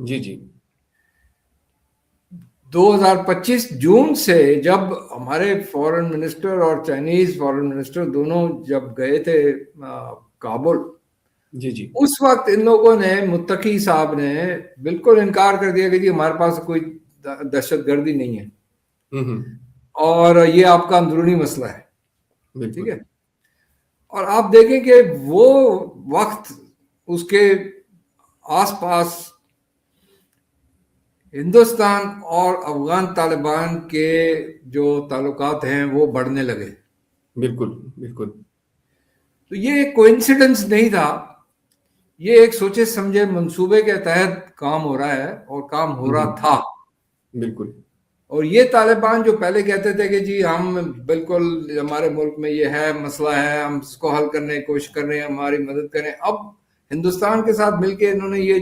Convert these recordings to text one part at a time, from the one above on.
جی جی 2025 جون سے جب ہمارے فورن منسٹر اور چائنیز فورن منسٹر دونوں جب گئے تھے کابل، جی جی اس وقت ان لوگوں نے، متقی صاحب نے بالکل انکار کر دیا کہ جی ہمارے پاس کوئی دہشت گردی نہیں ہے، ہوں اور یہ آپ کا اندرونی مسئلہ ہے، ٹھیک بالکل ہے۔ اور آپ دیکھیں کہ وہ وقت اس کے آس پاس ہندوستان اور افغان طالبان کے جو تعلقات ہیں وہ بڑھنے لگے۔ بالکل بالکل تو یہ ایک کوئنسیڈنس نہیں تھا، یہ ایک سوچے سمجھے منصوبے کے تحت کام ہو رہا ہے اور کام ہو رہا تھا۔ بالکل اور یہ طالبان جو پہلے کہتے تھے کہ جی ہم بالکل ہمارے ملک میں یہ ہے مسئلہ ہے، ہم اس کو حل کرنے کی کوشش کر رہے ہیں، ہماری مدد کریں، اب ہندوستان کے ساتھ مل کے انہوں نے یہ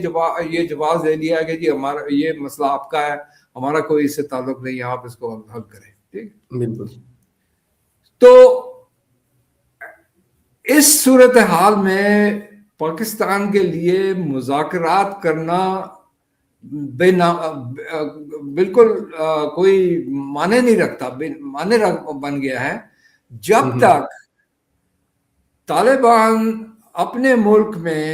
جواز دے دیا کہ جی ہمارا یہ مسئلہ آپ کا ہے، ہمارا کوئی اس سے تعلق نہیں ہے، آپ اس کو حل کریں، ٹھیک۔ بالکل تو اس صورتحال میں پاکستان کے لیے مذاکرات کرنا بالکل کوئی معنی نہیں رکھتا، معنی بن گیا ہے جب تک طالبان اپنے ملک میں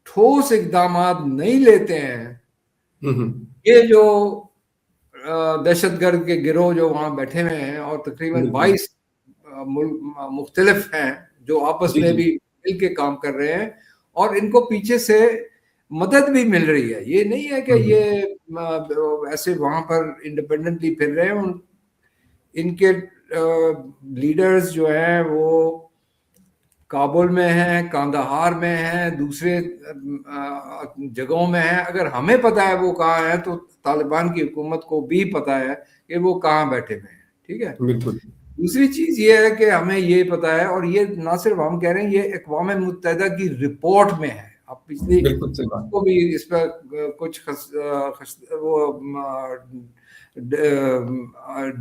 ٹھوس اقدامات نہیں لیتے ہیں۔ یہ جو دہشت گرد کے گروہ جو وہاں بیٹھے ہوئے ہیں اور تقریباً بالکل 22 مختلف ہیں جو آپس جی میں جی بھی مل کے کام کر رہے ہیں، اور ان کو پیچھے سے مدد بھی مل رہی ہے، یہ نہیں ہے کہ یہ ایسے وہاں پر انڈیپینڈنٹلی پھر رہے ہیں۔ ان کے لیڈرز جو ہیں وہ کابل میں ہیں، کاندہار میں ہیں، دوسرے جگہوں میں ہیں۔ اگر ہمیں پتہ ہے وہ کہاں ہیں تو طالبان کی حکومت کو بھی پتہ ہے کہ وہ کہاں بیٹھے ہوئے ہیں، ٹھیک ہے۔ بالکل دوسری چیز یہ ہے کہ ہمیں یہ پتہ ہے، اور یہ نہ صرف ہم کہہ رہے ہیں، یہ اقوام متحدہ کی رپورٹ میں ہے۔ اب پچھلی بالکل صحیح بات کو بھی اس پر کچھ وہ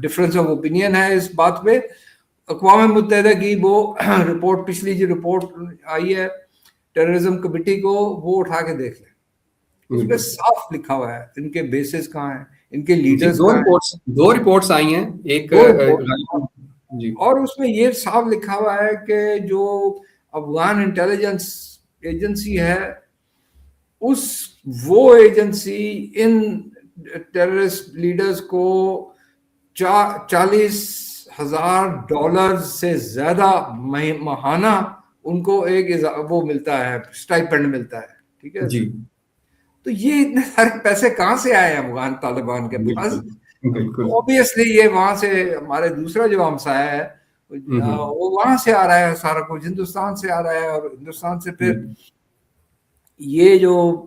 ڈفرنس آف اوپینین ہے اس بات پہ۔ اقوام متحدہ کی وہ رپورٹ، پچھلی جو رپورٹ آئی ہے ٹیررزم کمیٹی کو، وہ اٹھا کے دیکھ لیں، اس پہ بالکل صاف لکھا ہوا ہے ان کے بیسز کہاں ہیں، ان کے جی لیڈرز کہاں ہیں۔ دو رپورٹس آئی ہیں، ایک دو رپورٹ، جی اور اس میں یہ صاف لکھا ہوا ہے کہ جو افغان انٹیلیجنس ایجنسی ہے، وہ ایجنسی ان ٹیررسٹ لیڈرز کو $40,000 سے زیادہ ماہانہ ان کو ایک وہ ملتا ہے، اسٹائپنڈ ملتا ہے، ٹھیک ہے۔ جی تو یہ اتنے سارے پیسے کہاں سے آئے ہیں افغان طالبان کے پاس؟ بالکل بالکل اوبیسلی یہ وہاں سے، ہمارے دوسرا جو ہمسایہ ہے وہ وہاں سے آ رہا ہے، سارا کچھ ہندوستان سے آ رہا ہے، اور ہندوستان سے پھر یہ جو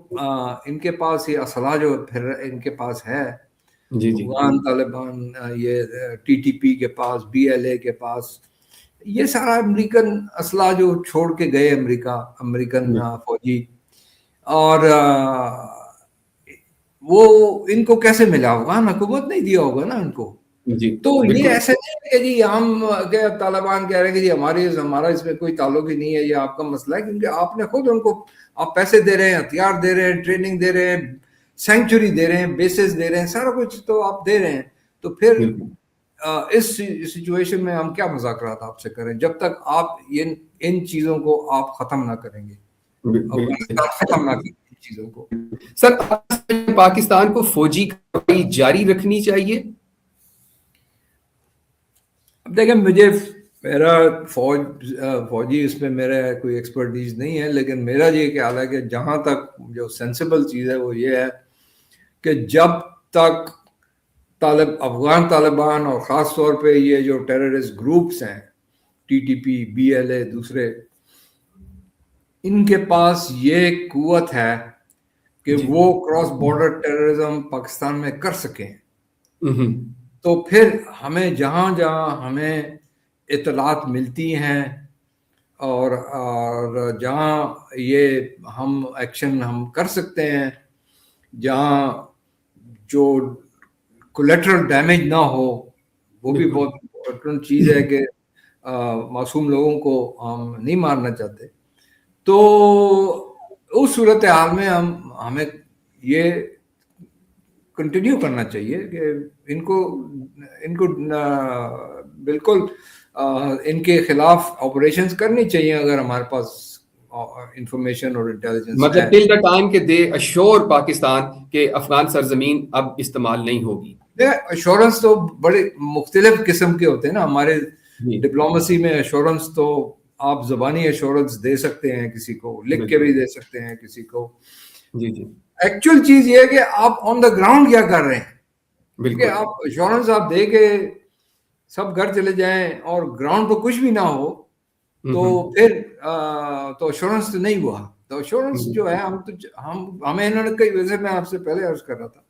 ان کے پاس یہ اسلحہ جو پھر ان کے پاس ہے، جی جی افغان طالبان، یہ ٹی ٹی پی کے پاس، بی ایل اے کے پاس، یہ سارا امریکن اسلحہ جو چھوڑ کے گئے امریکن فوجی، اور وہ ان کو کیسے ملا؟ افغان حکومت نہیں دیا ہوگا نا ان کو۔ جی تو یہ بالکل ایسے نہیں ہے کہ جی ہم طالبان کہہ رہے ہیں کہ جی ہمارا اس میں کوئی تعلق ہی نہیں ہے، یہ آپ کا مسئلہ ہے، کیونکہ آپ نے خود ان کو، آپ پیسے دے رہے ہیں، ہتھیار دے رہے ہیں، ٹریننگ دے رہے ہیں، سینکچری دے رہے ہیں، بیسز دے رہے ہیں، سارا کچھ تو آپ دے رہے ہیں۔ تو پھر بالکل اس سچویشن میں ہم کیا مذاکرات آپ سے کریں جب تک آپ ان چیزوں کو آپ ختم نہ کریں گے، افغانستان ختم نہ کریں ان چیزوں کو۔ سر پاکستان کو فوجی کارروائی جاری رکھنی چاہیے؟ اب دیکھیں، میرا فوجی اس میں میرا کوئی ایکسپرٹیز نہیں ہے، لیکن میرا یہ خیال ہے کہ جہاں تک جو سینسیبل چیز ہے وہ یہ ہے کہ جب تک افغان طالبان، اور خاص طور پہ یہ جو ٹیررسٹ گروپس ہیں، T T P, B L A, دوسرے، ان کے پاس یہ قوت ہے کہ وہ کراس بارڈر ٹیررزم پاکستان میں کر سکیں، تو پھر ہمیں جہاں ہمیں اطلاعات ملتی ہیں، اور جہاں یہ ہم ایکشن ہم کر سکتے ہیں، جہاں جو کولیٹرل ڈیمیج نہ ہو، وہ بھی بہت امپورٹنٹ چیز ہے کہ معصوم لوگوں کو ہم نہیں مارنا چاہتے۔ تو اس صورتحال میں ہمیں یہ کنٹینیو کرنا چاہیے کہ ان کو بالکل ان کے خلاف آپریشنز کرنی چاہیے اگر ہمارے پاس انفارمیشن اور انٹیلیجنس ہے. مطلب ٹل دا ٹائم کہ دے اشور پاکستان کہ افغان سرزمین اب استعمال نہیں ہوگی. ایشورنس تو بڑے مختلف قسم کے ہوتے ہیں نا ہمارے ڈپلومسی میں. ایشورنس تو آپ زبانی ایشورنس دے سکتے ہیں, کسی کو لکھ کے بھی دے سکتے ہیں کسی کو. جی جی. ایکچوئل چیز یہ ہے کہ آپ آن دا گراؤنڈ کیا کر رہے ہیں. بالکل. آپ ایشورنس آپ دے کے سب گھر چلے جائیں اور گراؤنڈ پہ کچھ بھی نہ ہو تو پھر تو ایشورنس تو نہیں ہوا. تو ایشورنس جو ہے ہمیں انہوں نے کئی, ویسے میں آپ سے پہلے عرض کر رہا تھا,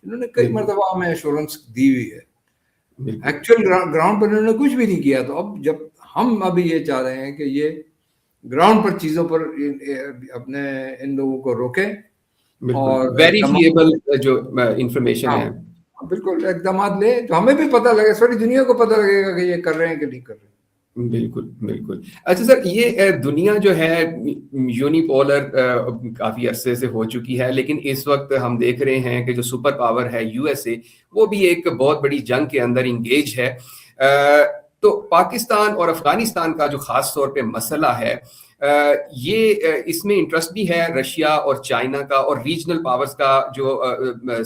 انہوں نے کئی مرتبہ ہمیں ایشورنس دی ہوئی ہے. ایکچوئل گراؤنڈ پر انہوں نے کچھ بھی نہیں کیا. تو اب جب ہم ابھی یہ چاہ رہے ہیں کہ یہ گراؤنڈ پر چیزوں پر اپنے ان لوگوں کو روکیں اور ویریفیبل جو انفارمیشن ہے بالکل اقدامات لیں تو ہمیں بھی پتہ لگے, ساری دنیا کو پتہ لگے گا کہ یہ کر رہے ہیں کہ نہیں کر رہے. بالکل بالکل. اچھا سر, یہ دنیا جو ہے یونیپولر کافی عرصے سے ہو چکی ہے, لیکن اس وقت ہم دیکھ رہے ہیں کہ جو سپر پاور ہے یو ایس اے, وہ بھی ایک بہت بڑی جنگ کے اندر انگیج ہے. تو پاکستان اور افغانستان کا جو خاص طور پہ مسئلہ ہے, یہ اس میں انٹرسٹ بھی ہے رشیا اور چائنا کا, اور ریجنل پاورز کا جو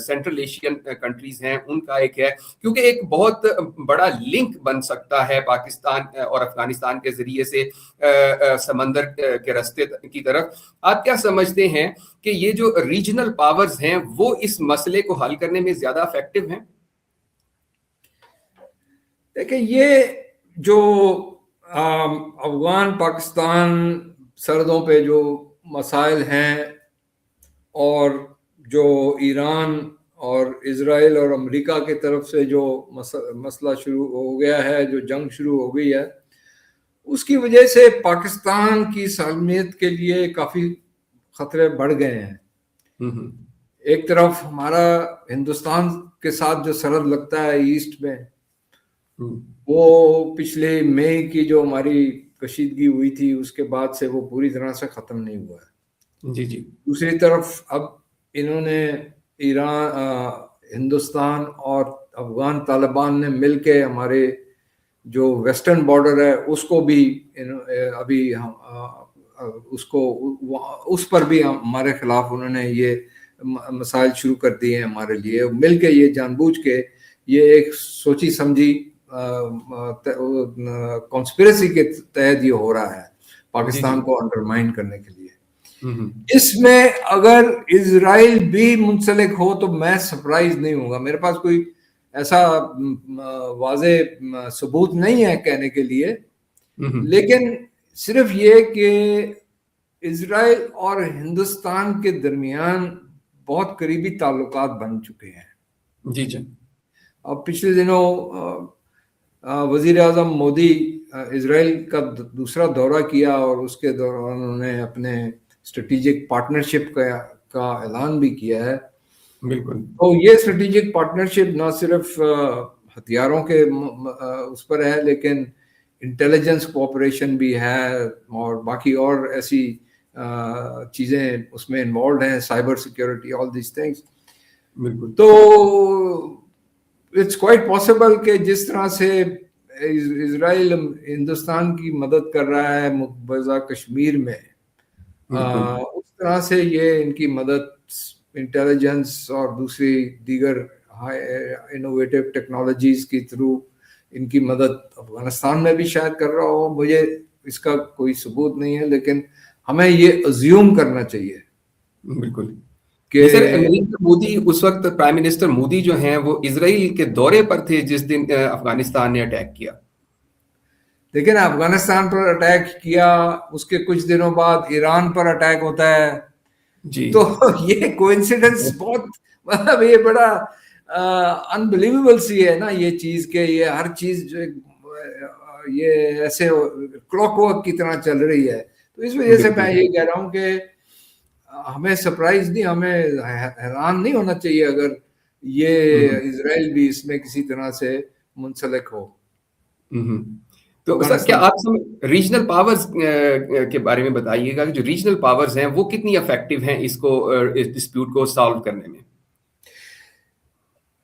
سینٹرل ایشین کنٹریز ہیں ان کا ایک ہے, کیونکہ ایک بہت بڑا لنک بن سکتا ہے پاکستان اور افغانستان کے ذریعے سے سمندر کے راستے کی طرف. آپ کیا سمجھتے ہیں کہ یہ جو ریجنل پاورز ہیں وہ اس مسئلے کو حل کرنے میں زیادہ افیکٹو ہیں؟ دیکھیں, یہ جو افغان پاکستان سرحدوں پہ جو مسائل ہیں اور جو ایران اور اسرائیل اور امریکہ کی طرف سے جو مسئلہ شروع ہو گیا ہے, جو جنگ شروع ہو گئی ہے, اس کی وجہ سے پاکستان کی سالمیت کے لیے کافی خطرے بڑھ گئے ہیں. ایک طرف ہمارا ہندوستان کے ساتھ جو سرحد لگتا ہے ایسٹ میں, وہ پچھلے مئی کی جو ہماری کشیدگی ہوئی تھی اس کے بعد سے وہ پوری طرح سے ختم نہیں ہوا ہے. جی جی. دوسری طرف اب انہوں نے ایران, ہندوستان اور افغان طالبان نے مل کے ہمارے جو ویسٹرن بارڈر ہے اس کو بھی ابھی اس پر بھی ہمارے خلاف انہوں نے یہ مسائل شروع کر دیے ہیں ہمارے لیے. مل کے یہ جان بوجھ کے یہ ایک سوچی سمجھی کانسپریسی کے تحت یہ ہو رہا ہے پاکستان کو انڈرمائن کرنے کے لیے. اس میں اگر اسرائیل بھی منسلک ہو تو میں سرپرائز نہیں ہوں گا. میرے پاس کوئی ایسا واضح ثبوت نہیں ہے کہنے کے لیے, لیکن صرف یہ کہ اسرائیل اور ہندوستان کے درمیان بہت قریبی تعلقات بن چکے ہیں. جی جی. اب پچھلے دنوں وزیر اعظم مودی اسرائیل کا دوسرا دورہ کیا اور اس کے دوران انہوں نے اپنے اسٹریٹجک پارٹنرشپ کا اعلان بھی کیا ہے. بالکل. تو یہ اسٹریٹجک پارٹنرشپ نہ صرف ہتھیاروں کے اس پر ہے, لیکن انٹیلیجنس کوآپریشن بھی ہے اور باقی اور ایسی چیزیں اس میں انوالوڈ ہیں, cyber security, all these things. بالکل. تو اٹس کوائٹ پاسبل کہ جس طرح سے اسرائیل ہندوستان کی مدد کر رہا ہے مقبوضہ کشمیر میں, اس طرح سے یہ ان کی مدد انٹیلیجنس اور دوسری دیگر انوویٹو ٹیکنالوجیز کے تھرو ان کی مدد افغانستان میں بھی شاید کر رہا ہو. مجھے اس کا کوئی ثبوت نہیں ہے, لیکن ہمیں یہ ازیوم کرنا چاہیے. بالکل. سر مودی اس وقت پرائم منسٹر مودی جو ہیں وہ اسرائیل کے دورے پر تھے جس دن افغانستان نے اٹیک کیا. لیکن افغانستان پر اٹیک کیا, اس کے کچھ دنوں بعد ایران پر اٹیک ہوتا ہے. جی. تو یہ کوئنسیڈنس بہت مطلب یہ بڑا انبلیویبل سی ہے نا یہ چیز کہ یہ ہر چیز جو یہ ایسے کلاک ورک کی طرح چل رہی ہے. تو اس وجہ سے میں یہ کہہ رہا ہوں کہ ہمیں سرپرائز نہیں, ہمیں حیران نہیں ہونا چاہیے اگر یہ اسرائیل بھی اس میں کسی طرح سے منسلک ہو. تو سر کیا آپ ریجنل پاورز کے بارے میں بتائیے گا کہ جو ریجنل پاورز ہیں وہ کتنی افیکٹو ہیں اس کو ڈسپیوٹ کو سالو کرنے میں؟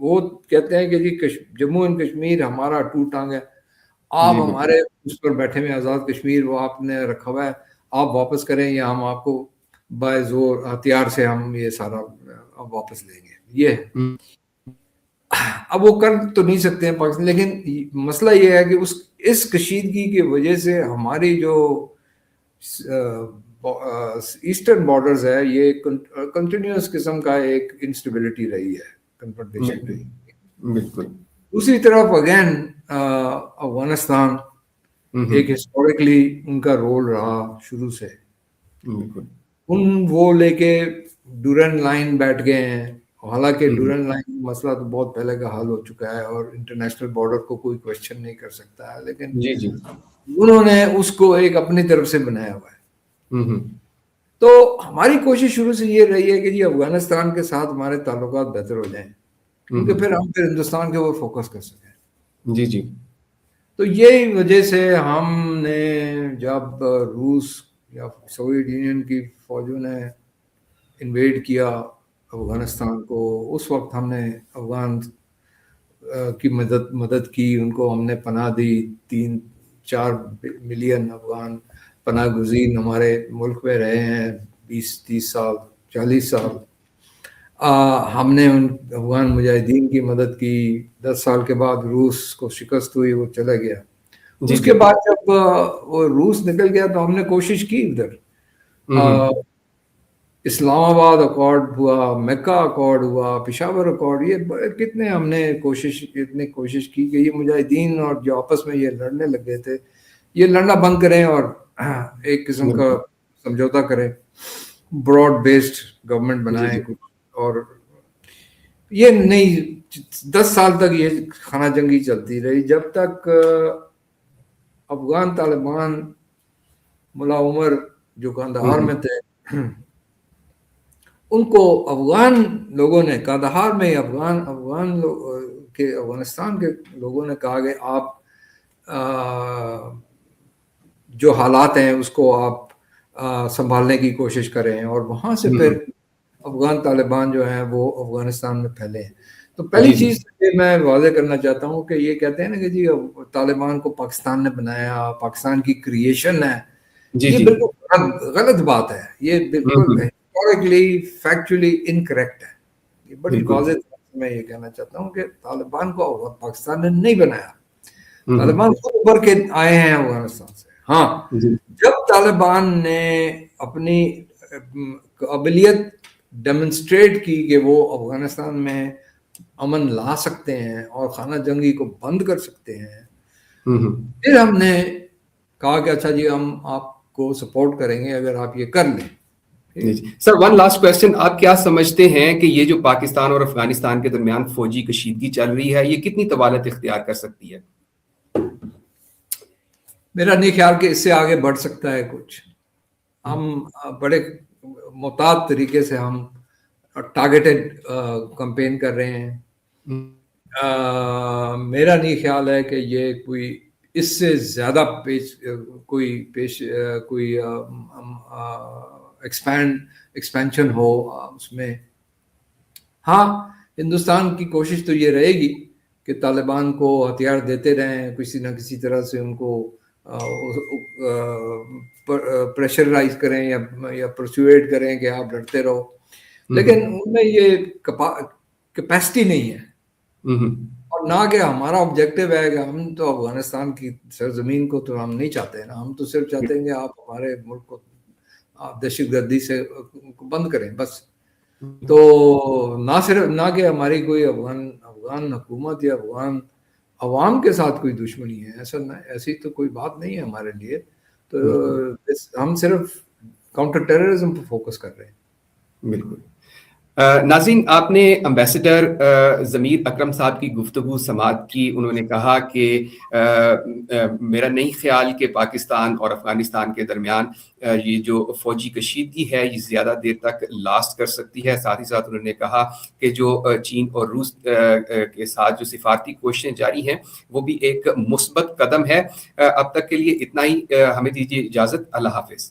وہ کہتے ہیں کہ جی جموں اینڈ کشمیر ہمارا ٹو ٹانگ ہے, آپ ہمارے اس پر بیٹھے ہوئے آزاد کشمیر وہ آپ نے رکھا ہوا ہے, آپ واپس کریں یا ہم آپ کو بائے زور ہتھیار سے ہم یہ سارا واپس لیں گے. یہ اب وہ کر تو نہیں سکتے ہیں پاکستان, لیکن مسئلہ یہ ہے کہ اس کشیدگی کی وجہ سے ہماری جو ایسٹرن بارڈرز ہے یہ کنٹینیوس قسم کا ایک انسٹیبلٹی رہی ہے, کنفرنٹیشن رہی. بالکل. دوسری طرف اگین افغانستان ایک ہسٹوریکلی ان کا رول رہا شروع سے, وہ لے کے ڈورن لائن بیٹھ گئے ہیں, حالانکہ ڈورن لائن مسئلہ تو بہت پہلے کا حل ہو چکا ہے اور انٹرنیشنل بارڈر کو کوئی کوشچن نہیں کر سکتا ہے, لیکن انہوں نے اس کو ایک اپنی طرف سے بنایا ہوا ہے. تو ہماری کوشش شروع سے یہ رہی ہے کہ جی افغانستان کے ساتھ ہمارے تعلقات بہتر ہو جائیں, کیونکہ پھر ہم ہندوستان کے اوپر فوکس کر سکیں. تو یہی وجہ سے ہم نے جب روس یا سوویت یونین کی فوجوں نے انویڈ کیا افغانستان کو, اس وقت ہم نے افغان کی مدد کی, ان کو ہم نے پناہ دی. 3-4 ملین افغان پناہ گزین ہمارے ملک میں رہے ہیں 20-30 سال 40 سال. ہم نے ان افغان مجاہدین کی مدد کی. 10 سال کے بعد روس کو شکست ہوئی, وہ چلا گیا. اس کے بعد جب وہ روس نکل گیا تو ہم نے کوشش کی ادھر اسلام آباد اکارڈ ہوا, مکہ اکارڈ ہوا, پشاور اکارڈ, یہ کتنے ہم نے کوشش کی کہ یہ مجاہدین اور جو آپس میں یہ لڑنے لگ گئے تھے یہ لڑنا بند کریں اور ایک قسم کا سمجھوتا کریں, براڈ بیسڈ گورنمنٹ بنائیں کچھ. اور یہ نہیں 10 سال تک یہ خانہ جنگی چلتی رہی, جب تک افغان طالبان ملا عمر جو قندھار میں تھے ان کو افغان لوگوں نے قندھار میں افغانستان کے لوگوں نے کہا کہ آپ جو حالات ہیں اس کو آپ سنبھالنے کی کوشش کریں, اور وہاں سے پھر افغان طالبان جو ہیں وہ افغانستان میں پھیلے ہیں. تو پہلی چیز میں واضح کرنا چاہتا ہوں کہ یہ کہتے ہیں نا کہ جی طالبان کو پاکستان نے بنایا, پاکستان کی کریشن ہے, یہ بالکل غلط بات ہے. یہ بالکل ہسٹوریکلی فیکچولی انکریکٹ ہے. یہ بڑی واضح میں یہ کہنا چاہتا ہوں کہ طالبان کو پاکستان نے نہیں بنایا, طالبان خود ابھر کے آئے ہیں افغانستان سے. ہاں, جب طالبان نے اپنی قابلیت ڈیمونسٹریٹ کی کہ وہ افغانستان میں امن لا سکتے ہیں اور خانہ جنگی کو بند کر سکتے ہیں, پھر ہم نے کہا کہ اچھا جی ہم آپ کو سپورٹ کریں گے اگر آپ یہ کر لیں. سر ون لاسٹ کویسچن, آپ کیا سمجھتے ہیں کہ یہ جو پاکستان اور افغانستان کے درمیان فوجی کشیدگی چل رہی ہے یہ کتنی طوالت اختیار کر سکتی ہے؟ میرا نہیں خیال کہ اس سے آگے بڑھ سکتا ہے کچھ. ہم بڑے محتاط طریقے سے ہم ٹارگیٹڈ کمپین کر رہے ہیں. میرا نہیں خیال ہے کہ یہ کوئی اس سے زیادہ کوئی ایکسپینشن ہو اس میں. ہاں, ہندوستان کی کوشش تو یہ رہے گی کہ طالبان کو ہتھیار دیتے رہیں, کسی نہ کسی طرح سے ان کو پریشرائز کریں یا پرسویٹ کریں کہ آپ لڑتے رہو, لیکن ان میں یہ کیپیسٹی نہیں ہے. اور نہ کہ ہمارا آبجیکٹو ہے کہ ہم تو افغانستان کی سرزمین کو تو ہم نہیں چاہتے نا, ہم تو صرف چاہتے ہیں کہ آپ ہمارے ملک کو دہشت گردی سے بند کریں بس. تو نہ کہ ہماری کوئی افغان حکومت یا افغان عوام کے ساتھ کوئی دشمنی ہے, ایسی تو کوئی بات نہیں ہے ہمارے لیے. تو ہم صرف کاؤنٹر ٹیررزم پہ فوکس کر رہے ہیں. بالکل. ناظرین, آپ نے امبیسڈر ضمیر اکرم صاحب کی گفتگو سماعت کی. انہوں نے کہا کہ میرا نہیں خیال کہ پاکستان اور افغانستان کے درمیان یہ جو فوجی کشیدگی ہے یہ زیادہ دیر تک لاسٹ کر سکتی ہے. ساتھ ہی ساتھ انہوں نے کہا کہ جو چین اور روس کے ساتھ جو سفارتی کوششیں جاری ہیں وہ بھی ایک مثبت قدم ہے. اب تک کے لیے اتنا ہی, ہمیں دیجیے اجازت. اللہ حافظ.